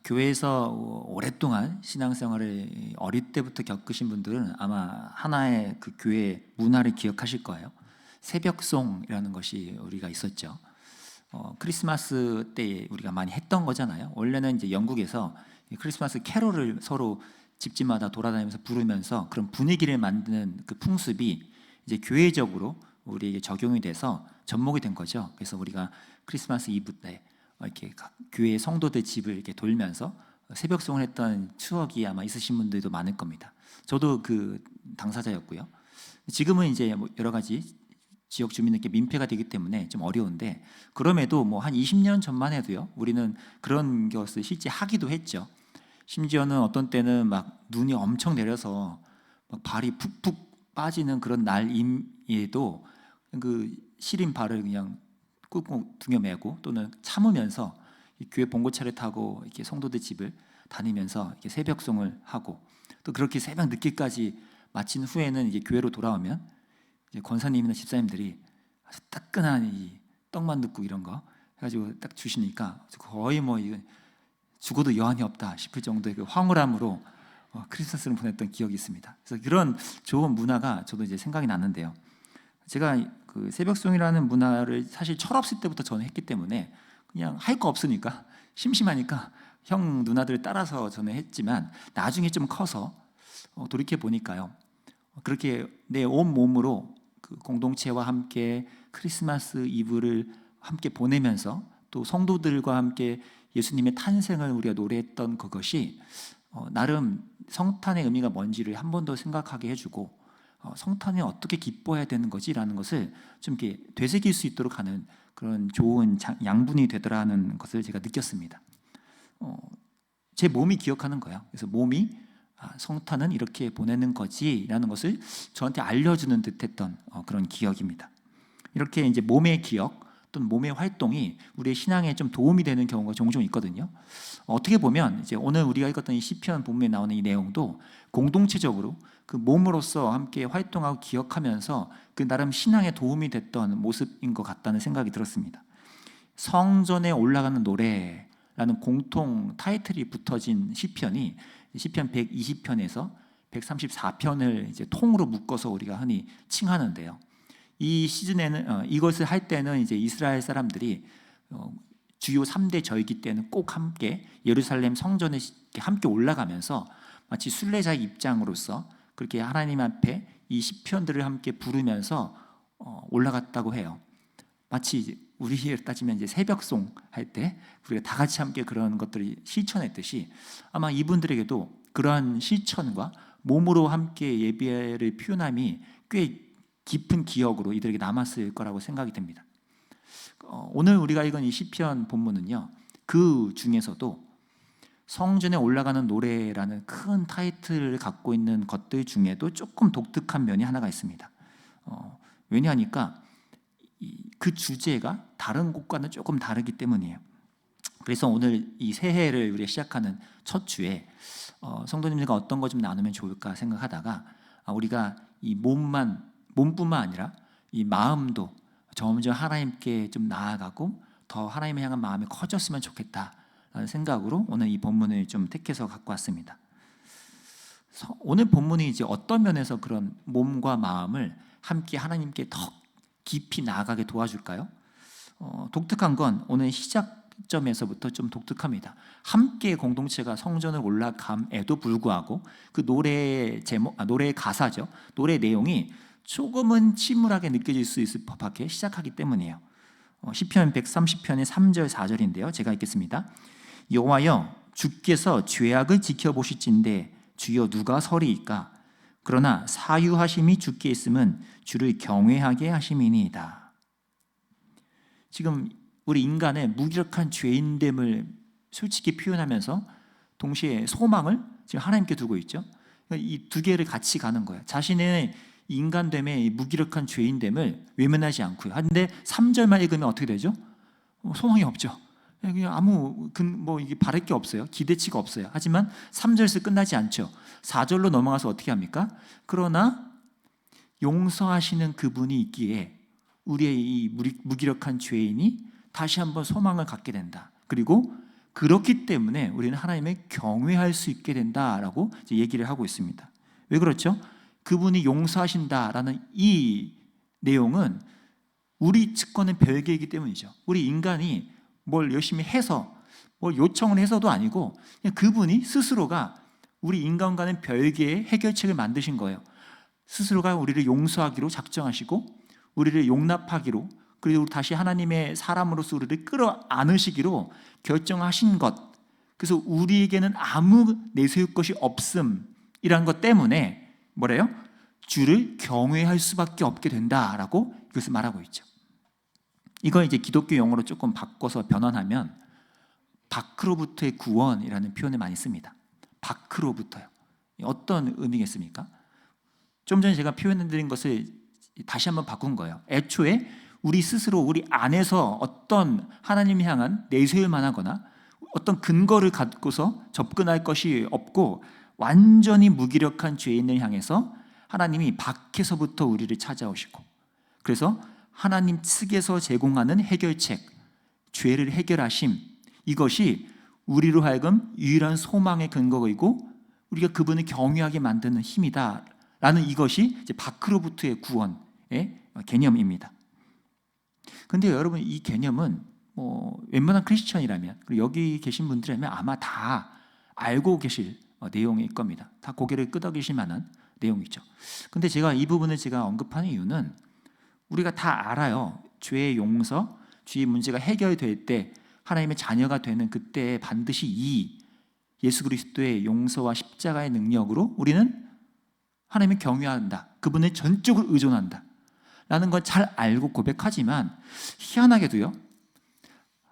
교회에서 오랫동안 신앙생활을 어릴 때부터 겪으신 분들은 아마 하나의 그 교회 문화를 기억하실 거예요. 새벽송이라는 것이 우리가 있었죠. 크리스마스 때 우리가 많이 했던 거잖아요. 원래는 이제 영국에서 이 크리스마스 캐롤을 서로 집집마다 돌아다니면서 부르면서 그런 분위기를 만드는 그 풍습이 이제 교회적으로 우리에게 적용이 돼서 접목이 된 거죠. 그래서 우리가 크리스마스 이브 때 이렇게 각 교회 성도들 집을 이렇게 돌면서 새벽송을 했던 추억이 아마 있으신 분들도 많을 겁니다. 저도 그 당사자였고요. 지금은 이제 뭐 여러 가지 지역 주민들께 민폐가 되기 때문에 좀 어려운데, 그럼에도 뭐 한 20년 전만 해도요, 우리는 그런 것을 실제 하기도 했죠. 심지어는 어떤 때는 막 눈이 엄청 내려서 막 발이 푹푹 빠지는 그런 날임에도 그 시린 발을 그냥 꾹꾹 등에 메고 또는 참으면서 이 교회 봉고차를 타고 이렇게 성도들 집을 다니면서 이렇게 새벽송을 하고, 또 그렇게 새벽 늦게까지 마친 후에는 이제 교회로 돌아오면 이제 권사님이나 집사님들이 아주 따끈한 이 떡만둣국 이런 거 해가지고 딱 주시니까 거의 뭐 이건 죽어도 여한이 없다 싶을 정도의 그 황홀함으로 크리스마스를 보냈던 기억이 있습니다. 그래서 그런 좋은 문화가 저도 이제 생각이 났는데요. 제가 그 새벽송이라는 문화를 사실 철없을 때부터 저는 했기 때문에 그냥 할 거 없으니까 심심하니까 형 누나들 따라서 저는 했지만, 나중에 좀 커서 돌이켜 보니까요, 그렇게 내 온 몸으로 그 공동체와 함께 크리스마스 이브를 함께 보내면서 또 성도들과 함께 예수님의 탄생을 우리가 노래했던 그것이 나름 성탄의 의미가 뭔지를 한 번 더 생각하게 해주고, 성탄이 어떻게 기뻐해야 되는 거지라는 것을 좀 이렇게 되새길 수 있도록 하는 그런 좋은 양분이 되더라는 것을 제가 느꼈습니다. 제 몸이 기억하는 거예요. 그래서 몸이 성탄은 이렇게 보내는 거지라는 것을 저한테 알려주는 듯했던 그런 기억입니다. 이렇게 이제 몸의 기억 또는 몸의 활동이 우리의 신앙에 좀 도움이 되는 경우가 종종 있거든요. 어떻게 보면 이제 오늘 우리가 읽었던 이 시편 본문에 나오는 이 내용도 공동체적으로 그 몸으로서 함께 활동하고 기억하면서 그 나름 신앙에 도움이 됐던 모습인 것 같다는 생각이 들었습니다. 성전에 올라가는 노래라는 공통 타이틀이 붙어진 시편이 시편 120편에서 134편을 이제 통으로 묶어서 우리가 흔히 칭하는데요. 이 시즌에는 이것을 할 때는 이제 이스라엘 사람들이 주요 3대 절기 때는 꼭 함께 예루살렘 성전에 함께 올라가면서 마치 순례자 입장으로서 그렇게 하나님 앞에 이 시편들을 함께 부르면서 올라갔다고 해요. 마치 우리를 따지면 이제 새벽송 할 때 우리가 다 같이 함께 그런 것들을 실천했듯이, 아마 이분들에게도 그러한 실천과 몸으로 함께 예배를 표현함이 꽤 깊은 기억으로 이들에게 남았을 거라고 생각이 됩니다. 오늘 우리가 읽은 이 시편 본문은요, 그 중에서도 성전에 올라가는 노래라는 큰 타이틀을 갖고 있는 것들 중에도 조금 독특한 면이 하나가 있습니다. 왜냐하니까 그 주제가 다른 곳과는 조금 다르기 때문이에요. 그래서 오늘 이 새해를 우리가 시작하는 첫 주에 성도님들과 어떤 거 좀 나누면 좋을까 생각하다가, 우리가 이 몸뿐만 아니라 이 마음도 점점 하나님께 좀 나아가고 더 하나님을 향한 마음이 커졌으면 좋겠다라는 생각으로 오늘 이 본문을 좀 택해서 갖고 왔습니다. 오늘 본문이 이제 어떤 면에서 그런 몸과 마음을 함께 하나님께 더 깊이 나아가게 도와줄까요? 독특한 건 오늘 시작점에서부터 좀 독특합니다. 함께 공동체가 성전을 올라감에도 불구하고 그 노래의 제목, 노래의 가사죠. 노래 내용이 조금은 침울하게 느껴질 수 있을 법하게 시작하기 때문이에요. 시편 130편의 3절 4절인데요. 제가 읽겠습니다. 여호와여, 주께서 죄악을 지켜보실진대 주여 누가 서리이까? 그러나 사유하심이 주께 있음은 주를 경외하게 하심이니이다. 지금 우리 인간의 무기력한 죄인됨을 솔직히 표현하면서 동시에 소망을 지금 하나님께 두고 있죠. 이 두 개를 같이 가는 거예요. 자신의 인간됨의 무기력한 죄인됨을 외면하지 않고요. 그런데 3절만 읽으면 어떻게 되죠? 소망이 없죠. 그냥 아무 뭐 이게 바랄 게 없어요. 기대치가 없어요. 하지만 3절에서 끝나지 않죠. 4절로 넘어가서 어떻게 합니까? 그러나 용서하시는 그분이 있기에 우리의 이 무기력한 죄인이 다시 한번 소망을 갖게 된다. 그리고 그렇기 때문에 우리는 하나님을 경외할 수 있게 된다라고 이제 얘기를 하고 있습니다. 왜 그렇죠? 그분이 용서하신다라는 이 내용은 우리 측과는 별개이기 때문이죠. 우리 인간이 뭘 열심히 해서 뭘 요청을 해서도 아니고 그냥 그분이 스스로가 우리 인간과는 별개의 해결책을 만드신 거예요. 스스로가 우리를 용서하기로 작정하시고 우리를 용납하기로, 그리고 다시 하나님의 사람으로서 우리를 끌어안으시기로 결정하신 것, 그래서 우리에게는 아무 내세울 것이 없음이란 것 때문에 뭐래요? 주를 경외할 수밖에 없게 된다라고 이것을 말하고 있죠. 이걸 이제 기독교 용어로 조금 바꿔서 변환하면 밖으로부터의 구원이라는 표현을 많이 씁니다. 밖으로부터요. 어떤 의미겠습니까? 좀 전에 제가 표현해드린 것을 다시 한번 바꾼 거예요. 애초에 우리 스스로 우리 안에서 어떤 하나님을 향한 내세울 만하거나 어떤 근거를 갖고서 접근할 것이 없고 완전히 무기력한 죄인을 향해서 하나님이 밖에서부터 우리를 찾아오시고, 그래서 하나님 측에서 제공하는 해결책, 죄를 해결하심, 이것이 우리로 하여금 유일한 소망의 근거이고 우리가 그분을 경외하게 만드는 힘이다 라는, 이것이 이제 밖으로부터의 구원의 개념입니다. 근데 여러분, 이 개념은 웬만한 크리스천이라면, 그리고 여기 계신 분들이라면 아마 다 알고 계실 내용일 겁니다. 다 고개를 끄덕이실 만한 내용이죠. 근데 제가 이 부분을 제가 언급하는 이유는 우리가 다 알아요. 죄의 용서, 죄의 문제가 해결될 때 하나님의 자녀가 되는 그때 반드시 이 예수 그리스도의 용서와 십자가의 능력으로 우리는 하나님을 경외한다, 그분을 전적으로 의존한다 라는 건 잘 알고 고백하지만, 희한하게도요,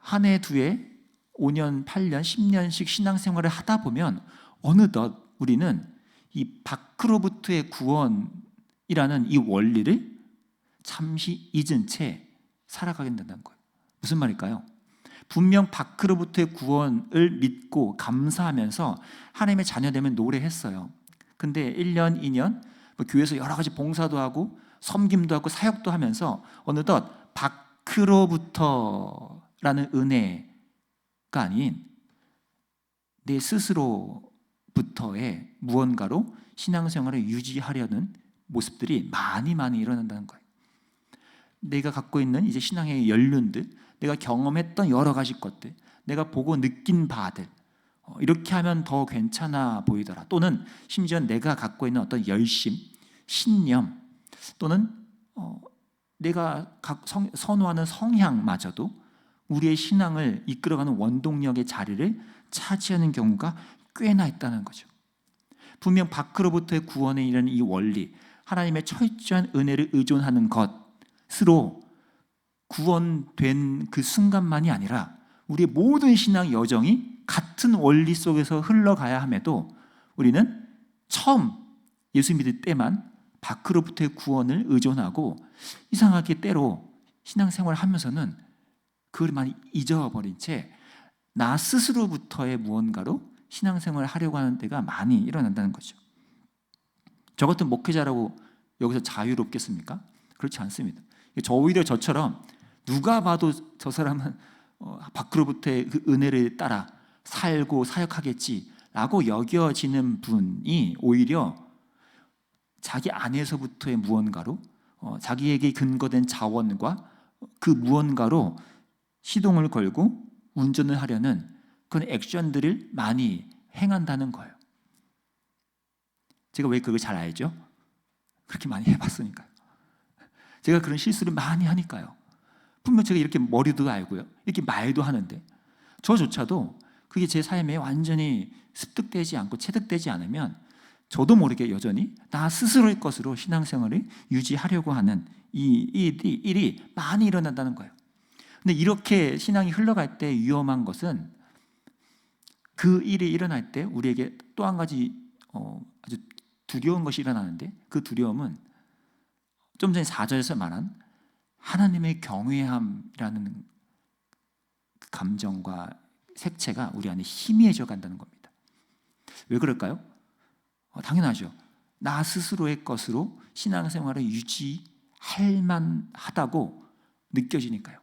한 해, 두 해, 5년, 8년, 10년씩 신앙생활을 하다 보면 어느덧 우리는 이 밖으로부터의 구원이라는 이 원리를 잠시 잊은 채 살아가게 된다는 거예요. 무슨 말일까요? 분명 밖으로부터의 구원을 믿고 감사하면서 하나님의 자녀되면 노래했어요. 근데 1년, 2년 교회에서 여러 가지 봉사도 하고 섬김도 하고 사역도 하면서 어느덧 밖으로부터라는 은혜가 아닌 내 스스로부터의 무언가로 신앙생활을 유지하려는 모습들이 많이 일어난다는 거예요. 내가 갖고 있는 이제 신앙의 연륜들, 내가 경험했던 여러 가지 것들, 내가 보고 느낀 바들, 이렇게 하면 더 괜찮아 보이더라, 또는 심지어 내가 갖고 있는 어떤 열심, 신념, 또는 내가 선호하는 성향마저도 우리의 신앙을 이끌어가는 원동력의 자리를 차지하는 경우가 꽤나 있다는 거죠. 분명 밖으로부터의 구원에 이르는 이 원리, 하나님의 철저한 은혜를 의존하는 것으로 구원된 그 순간만이 아니라 우리의 모든 신앙 여정이 같은 원리 속에서 흘러가야 함에도 우리는 처음 예수 믿을 때만 밖으로부터의 구원을 의존하고 이상하게 때로 신앙생활을 하면서는 그걸 많이 잊어버린 채 나 스스로부터의 무언가로 신앙생활을 하려고 하는 때가 많이 일어난다는 거죠. 저 같은 목회자라고 여기서 자유롭겠습니까? 그렇지 않습니다. 오히려 저처럼 누가 봐도 저 사람은 밖으로부터의 그 은혜를 따라 살고 사역하겠지라고 여겨지는 분이 오히려 자기 안에서부터의 무언가로 자기에게 근거된 자원과 그 무언가로 시동을 걸고 운전을 하려는 그런 액션들을 많이 행한다는 거예요. 제가 왜 그걸 잘 알죠? 그렇게 많이 해봤으니까요. 제가 그런 실수를 많이 하니까요. 분명 제가 이렇게 머리도 알고요, 이렇게 말도 하는데 저조차도 그게 제 삶에 완전히 습득되지 않고 체득되지 않으면 저도 모르게 여전히 나 스스로의 것으로 신앙생활을 유지하려고 하는 이 일이 많이 일어난다는 거예요. 근데 이렇게 신앙이 흘러갈 때 위험한 것은, 그 일이 일어날 때 우리에게 또 한 가지 아주 두려운 것이 일어나는데, 그 두려움은 좀 전에 4절에서 말한 하나님의 경외함이라는 감정과 색채가 우리 안에 희미해져 간다는 겁니다. 왜 그럴까요? 당연하죠. 나 스스로의 것으로 신앙생활을 유지할 만하다고 느껴지니까요.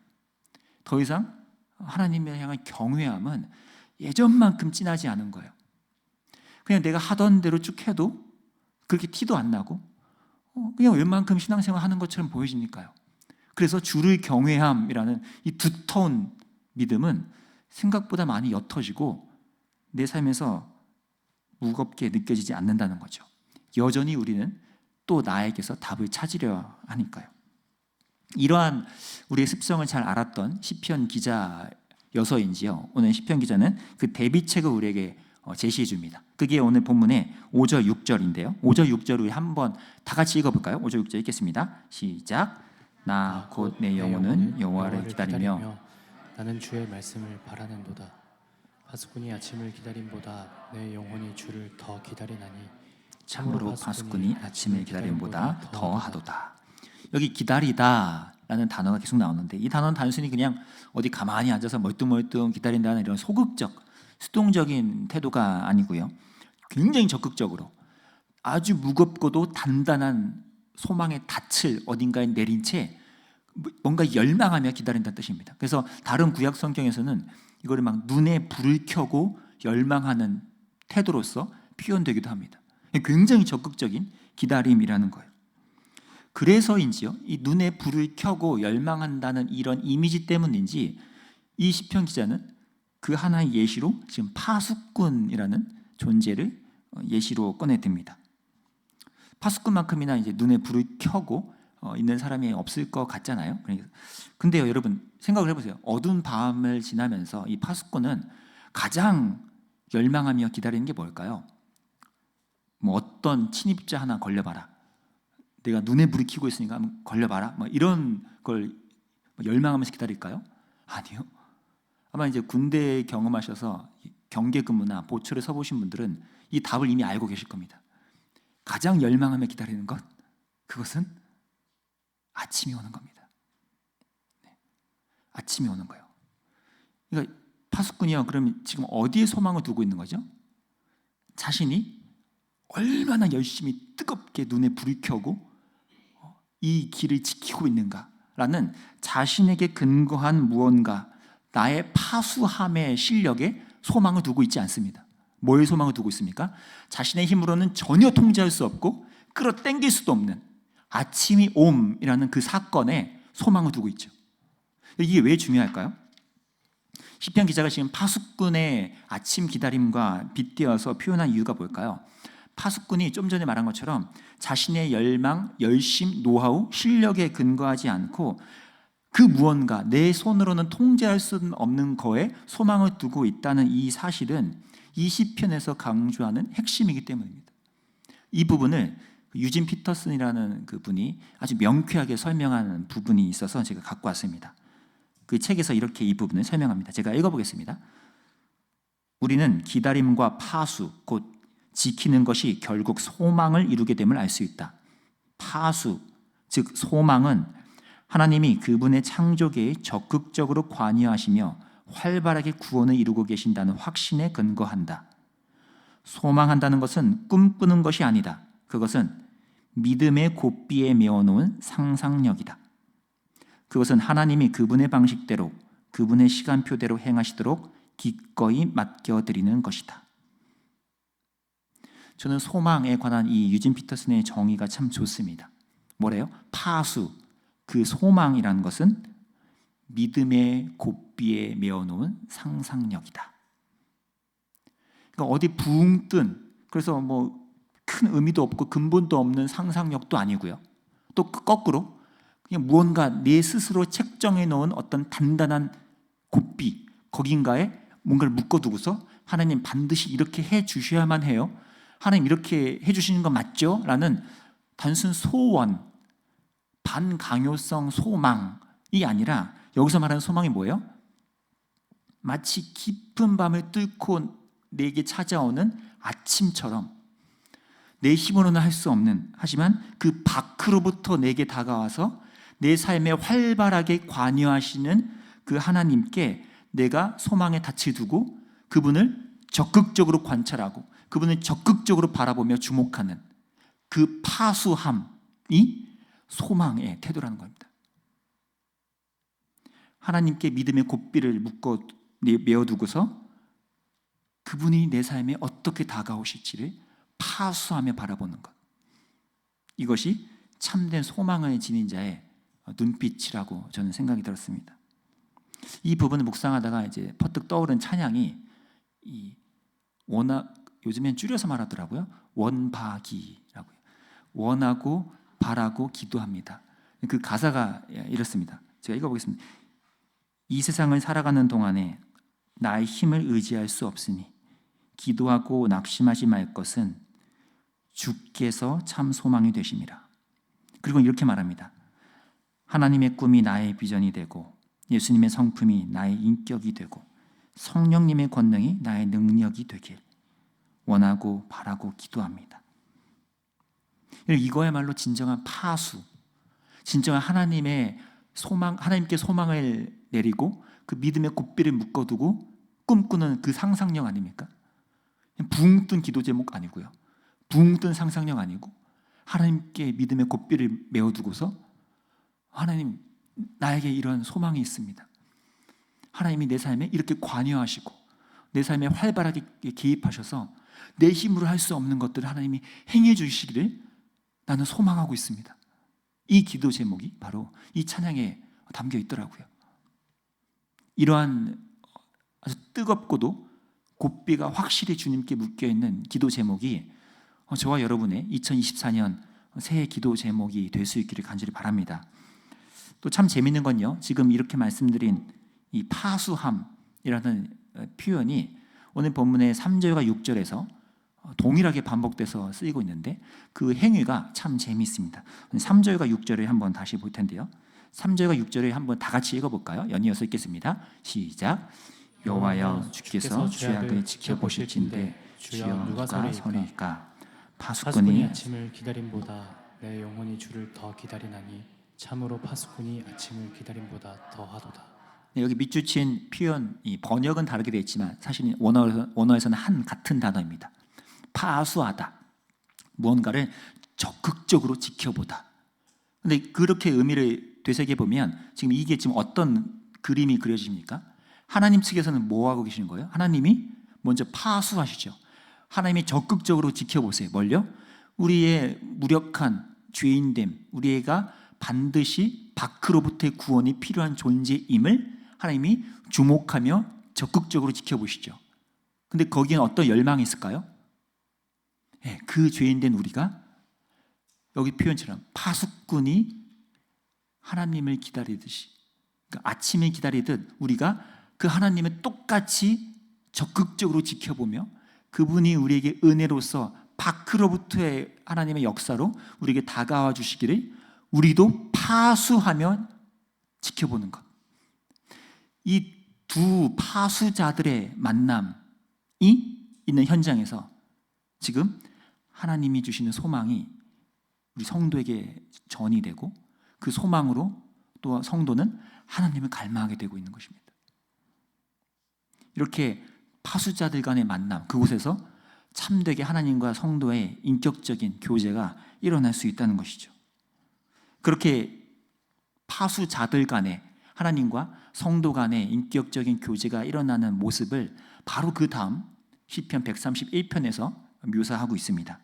더 이상 하나님을 향한 경외함은 예전만큼 진하지 않은 거예요. 그냥 내가 하던 대로 쭉 해도 그렇게 티도 안 나고 그냥 웬만큼 신앙생활 하는 것처럼 보여지니까요. 그래서 주를 경외함이라는 이 두터운 믿음은 생각보다 많이 옅어지고 내 삶에서 무겁게 느껴지지 않는다는 거죠. 여전히 우리는 또 나에게서 답을 찾으려 하니까요. 이러한 우리의 습성을 잘 알았던 시편 기자여서인지요, 오늘 시편 기자는 그 대비책을 우리에게 제시해 줍니다. 그게 오늘 본문의 5절 6절인데요. 5절 6절 우리 한번 다 같이 읽어볼까요? 5절 6절 읽겠습니다. 시작. 나 곧 내 영혼은 여호와를 기다리며 나는 주의 말씀을 바라는도다. 파수꾼이 아침을 기다림보다 내 영혼이 주를 더 기다리나니 참으로 파수꾼이 아침을 기다림보다 더하도다. 여기 기다리다라는 단어가 계속 나오는데, 이 단어는 단순히 그냥 어디 가만히 앉아서 멀뚱멀뚱 기다린다는 이런 소극적, 수동적인 태도가 아니고요, 굉장히 적극적으로 아주 무겁고도 단단한 소망의 닻을 어딘가에 내린 채 뭔가 열망하며 기다린다는 뜻입니다. 그래서 다른 구약 성경에서는 이거를 막 눈에 불을 켜고 열망하는 태도로서 표현되기도 합니다. 굉장히 적극적인 기다림이라는 거예요. 그래서인지요, 이 눈에 불을 켜고 열망한다는 이런 이미지 때문인지 이 시편 기자는 그 하나의 예시로 지금 파수꾼이라는 존재를 예시로 꺼내듭니다. 파수꾼만큼이나 이제 눈에 불을 켜고 있는 사람이 없을 것 같잖아요. 근데요, 여러분 생각을 해보세요. 어두운 밤을 지나면서 이 파수꾼은 가장 열망하며 기다리는 게 뭘까요? 뭐 어떤 침입자 하나 걸려봐라, 내가 눈에 불이 켜고 있으니까 한번 걸려봐라, 뭐 이런 걸 열망하면서 기다릴까요? 아니요. 아마 이제 군대 경험하셔서 경계 근무나 보초를 서보신 분들은 이 답을 이미 알고 계실 겁니다. 가장 열망하며 기다리는 것, 그것은 아침이 오는 겁니다. 네. 아침이 오는 거예요. 그러니까 파수꾼이요, 그럼 지금 어디에 소망을 두고 있는 거죠? 자신이 얼마나 열심히 뜨겁게 눈에 불을 켜고 이 길을 지키고 있는가라는 자신에게 근거한 무언가, 나의 파수함의 실력에 소망을 두고 있지 않습니다. 뭐에 소망을 두고 있습니까? 자신의 힘으로는 전혀 통제할 수 없고 끌어당길 수도 없는 아침이 옴이라는 그 사건에 소망을 두고 있죠. 이게 왜 중요할까요? 시편 기자가 지금 파수꾼의 아침 기다림과 빗대어서 표현한 이유가 뭘까요? 파수꾼이 좀 전에 말한 것처럼 자신의 열망, 열심, 노하우, 실력에 근거하지 않고 그 무언가, 내 손으로는 통제할 수 없는 거에 소망을 두고 있다는 이 사실은 이 시편에서 강조하는 핵심이기 때문입니다. 이 부분을 유진 피터슨이라는 그 분이 아주 명쾌하게 설명하는 부분이 있어서 제가 갖고 왔습니다. 그 책에서 이렇게 이 부분을 설명합니다. 제가 읽어보겠습니다. 우리는 기다림과 파수, 곧 지키는 것이 결국 소망을 이루게 됨을 알 수 있다. 파수, 즉 소망은 하나님이 그분의 창조계에 적극적으로 관여하시며 활발하게 구원을 이루고 계신다는 확신에 근거한다. 소망한다는 것은 꿈꾸는 것이 아니다. 그것은 믿음의 고삐에 메어놓은 상상력이다. 그것은 하나님이 그분의 방식대로, 그분의 시간표대로 행하시도록 기꺼이 맡겨드리는 것이다. 저는 소망에 관한 이 유진 피터슨의 정의가 참 좋습니다. 뭐래요? 파수, 그 소망이라는 것은 믿음의 고삐에 메어놓은 상상력이다. 그러니까 어디 붕 뜬, 그래서 뭐 큰 의미도 없고 근본도 없는 상상력도 아니고요. 또 거꾸로 그냥 무언가 내 스스로 책정해 놓은 어떤 단단한 고삐, 거긴가에 뭔가를 묶어두고서 하나님 반드시 이렇게 해 주셔야만 해요, 하나님 이렇게 해 주시는 거 맞죠? 라는 단순 소원, 반강요성 소망이 아니라 여기서 말하는 소망이 뭐예요? 마치 깊은 밤을 뚫고 내게 찾아오는 아침처럼 내 힘으로는 할 수 없는, 하지만 그 밖으로부터 내게 다가와서 내 삶에 활발하게 관여하시는 그 하나님께 내가 소망의 닻을 두고 그분을 적극적으로 관찰하고 그분을 적극적으로 바라보며 주목하는 그 파수함이 소망의 태도라는 겁니다. 하나님께 믿음의 고삐를 메어두고서 그분이 내 삶에 어떻게 다가오실지를 파수하며 바라보는 것. 이것이 참된 소망을 지닌 자의 눈빛이라고 저는 생각이 들었습니다. 이 부분을 묵상하다가 이제 퍼뜩 떠오른 찬양이 요즘엔 줄여서 말하더라고요. 원바기라고요. 원하고 바라고 기도합니다. 그 가사가 이렇습니다. 제가 읽어보겠습니다. 이 세상을 살아가는 동안에 나의 힘을 의지할 수 없으니 기도하고 낙심하지 말 것은 주께서 참 소망이 되심이라. 그리고 이렇게 말합니다. 하나님의 꿈이 나의 비전이 되고 예수님의 성품이 나의 인격이 되고 성령님의 권능이 나의 능력이 되길 원하고 바라고 기도합니다. 이거야말로 진정한 파수, 진정한 하나님의 소망, 하나님께 소망을 내리고 그 믿음의 고삐를 묶어두고 꿈꾸는 그 상상력 아닙니까? 붕 뜬 기도 제목 아니고요. 붕 뜬 상상력 아니고 하나님께 믿음의 고삐를 메어두고서 하나님, 나에게 이런 소망이 있습니다. 하나님이 내 삶에 이렇게 관여하시고 내 삶에 활발하게 개입하셔서 내 힘으로 할 수 없는 것들을 하나님이 행해 주시기를 나는 소망하고 있습니다. 이 기도 제목이 바로 이 찬양에 담겨 있더라고요. 이러한 아주 뜨겁고도 고삐가 확실히 주님께 묶여있는 기도 제목이 저와 여러분의 2024년 새해 기도 제목이 될 수 있기를 간절히 바랍니다. 또 참 재밌는 건요, 지금 이렇게 말씀드린 이 파수함이라는 표현이 오늘 본문의 3절과 6절에서 동일하게 반복돼서 쓰이고 있는데 그 행위가 참 재미있습니다. 3절과 6절을 한번 다시 볼 텐데요. 3절과 6절을 한번 다 같이 읽어볼까요? 연이어서 읽겠습니다. 시작. 여호와여 주께서 죄악을 지켜보실진대 주여 누가 서리이까. 파수꾼이 아침을 기다림보다 내 영혼이 주를 더 기다리나니 참으로 파수꾼이 아침을 기다림보다 더하도다. 네, 여기 밑줄친 표현, 이 번역은 다르게 되어 있지만 사실 원어에서는 한 같은 단어입니다. 파수하다, 무언가를 적극적으로 지켜보다. 근데 그렇게 의미를 되새겨 보면 지금 이게 지금 어떤 그림이 그려집니까? 하나님 측에서는 뭐 하고 계시는 거예요? 하나님이 먼저 파수하시죠. 하나님이 적극적으로 지켜보세요. 뭘요? 우리의 무력한 죄인됨, 우리가 반드시 밖으로부터의 구원이 필요한 존재임을 하나님이 주목하며 적극적으로 지켜보시죠. 근데 거기엔 어떤 열망이 있을까요? 네, 그 죄인된 우리가 여기 표현처럼 파수꾼이 하나님을 기다리듯이, 그러니까 아침에 기다리듯 우리가 그 하나님을 똑같이 적극적으로 지켜보며 그분이 우리에게 은혜로서 밖으로부터의 하나님의 역사로 우리에게 다가와 주시기를 우리도 파수하며 지켜보는 것. 이 두 파수자들의 만남이 있는 현장에서 지금 하나님이 주시는 소망이 우리 성도에게 전이 되고 그 소망으로 또 성도는 하나님을 갈망하게 되고 있는 것입니다. 이렇게 파수자들 간의 만남, 그곳에서 참되게 하나님과 성도의 인격적인 교제가 일어날 수 있다는 것이죠. 그렇게 파수자들 간에 하나님과 성도 간의 인격적인 교제가 일어나는 모습을 바로 그 다음 시편 131편에서 묘사하고 있습니다.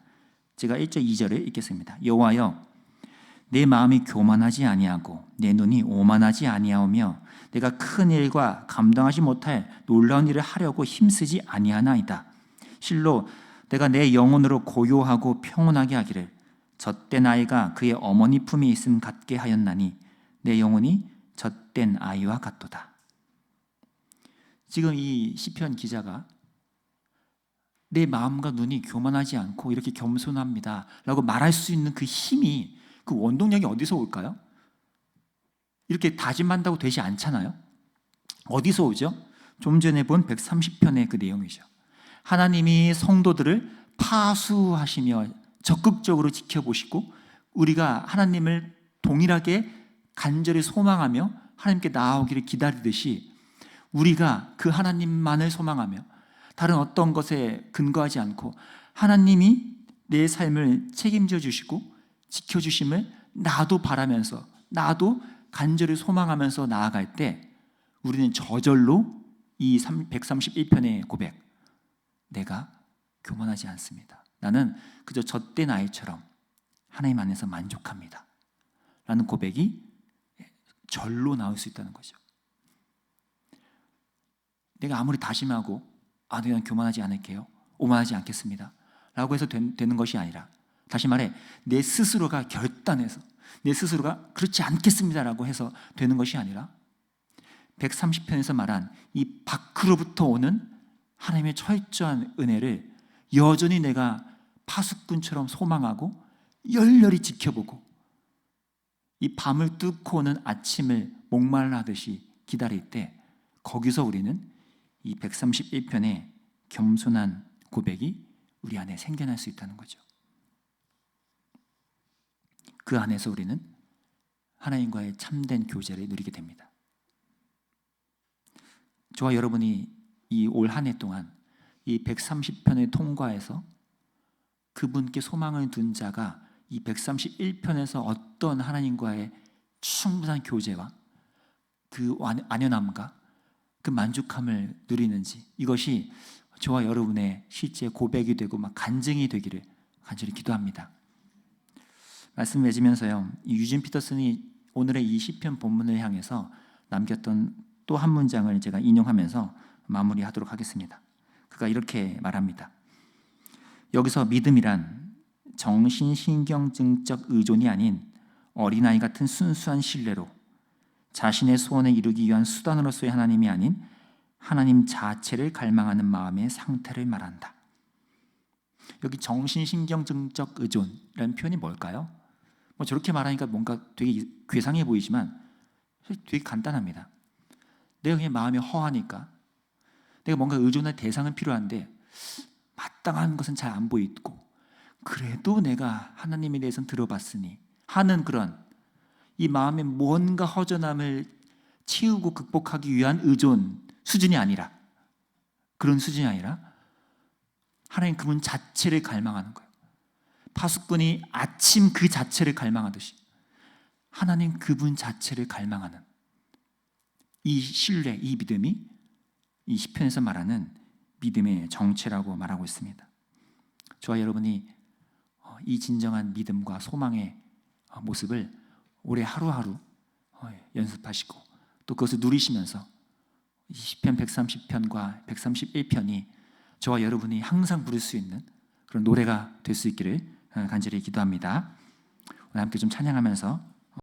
제가 1절 2절을 읽겠습니다. 여호와여 내 마음이 교만하지 아니하고 내 눈이 오만하지 아니하오며 내가 큰 일과 감당하지 못할 놀라운 일을 하려고 힘쓰지 아니하나이다. 실로 내가 내 영혼으로 고요하고 평온하게 하기를 젖된 아이가 그의 어머니 품에 있음 같게 하였나니 내 영혼이 젖된 아이와 같도다. 지금 이 시편 기자가 내 마음과 눈이 교만하지 않고 이렇게 겸손합니다 라고 말할 수 있는 그 힘이, 그 원동력이 어디서 올까요? 이렇게 다짐한다고 되지 않잖아요. 어디서 오죠? 좀 전에 본 130편의 그 내용이죠. 하나님이 성도들을 파수하시며 적극적으로 지켜보시고 우리가 하나님을 동일하게 간절히 소망하며 하나님께 나아오기를 기다리듯이 우리가 그 하나님만을 소망하며 다른 어떤 것에 근거하지 않고 하나님이 내 삶을 책임져 주시고 지켜주심을 나도 바라면서 나도 간절히 소망하면서 나아갈 때 우리는 저절로 이 131편의 고백, 내가 교만하지 않습니다. 나는 그저 젖된 아이처럼 하나님 안에서 만족합니다. 라는 고백이 절로 나올 수 있다는 거죠. 내가 아무리 다짐하고 내가 교만하지 않을게요, 오만하지 않겠습니다 라고 해서 되는 것이 아니라, 다시 말해 내 스스로가 결단해서 내 스스로가 그렇지 않겠습니다 라고 해서 되는 것이 아니라 130편에서 말한 이 밖으로부터 오는 하나님의 철저한 은혜를 여전히 내가 파수꾼처럼 소망하고 열렬히 지켜보고 이 밤을 뚫고 오는 아침을 목말라하듯이 기다릴 때, 거기서 우리는 이 131편의 겸손한 고백이 우리 안에 생겨날 수 있다는 거죠. 그 안에서 우리는 하나님과의 참된 교제를 누리게 됩니다. 저와 여러분이 이 올 한 해 동안 이 130편을 통과해서 그분께 소망을 둔 자가 이 131편에서 어떤 하나님과의 충분한 교제와 그 안연함과 그 만족함을 누리는지, 이것이 저와 여러분의 실제 고백이 되고 간증이 되기를 간절히 기도합니다. 말씀 맺으면서요, 유진 피터슨이 오늘의 이 시편 본문을 향해서 남겼던 또 한 문장을 제가 인용하면서 마무리하도록 하겠습니다. 그가 이렇게 말합니다. 여기서 믿음이란 정신신경증적 의존이 아닌 어린아이 같은 순수한 신뢰로 자신의 소원을 이루기 위한 수단으로서의 하나님이 아닌 하나님 자체를 갈망하는 마음의 상태를 말한다. 여기 정신신경증적 의존이라는 표현이 뭘까요? 저렇게 말하니까 뭔가 되게 괴상해 보이지만 되게 간단합니다. 내가 그냥 마음이 허하니까, 내가 뭔가 의존할 대상은 필요한데 마땅한 것은 잘 안 보이고, 그래도 내가 하나님에 대해서는 들어봤으니 하는 그런 이 마음의 뭔가 허전함을 채우고 극복하기 위한 의존 수준이 아니라, 그런 수준이 아니라 하나님 그분 자체를 갈망하는 거예요. 파수꾼이 아침 그 자체를 갈망하듯이 하나님 그분 자체를 갈망하는 이 신뢰, 이 믿음이 이 시편에서 말하는 믿음의 정체라고 말하고 있습니다. 저와 여러분이 이 진정한 믿음과 소망의 모습을 올해 하루하루 연습하시고 또 그것을 누리시면서 이 시편 130편과 131편이 저와 여러분이 항상 부를 수 있는 그런 노래가 될 수 있기를 간절히 기도합니다. 오늘 함께 좀 찬양하면서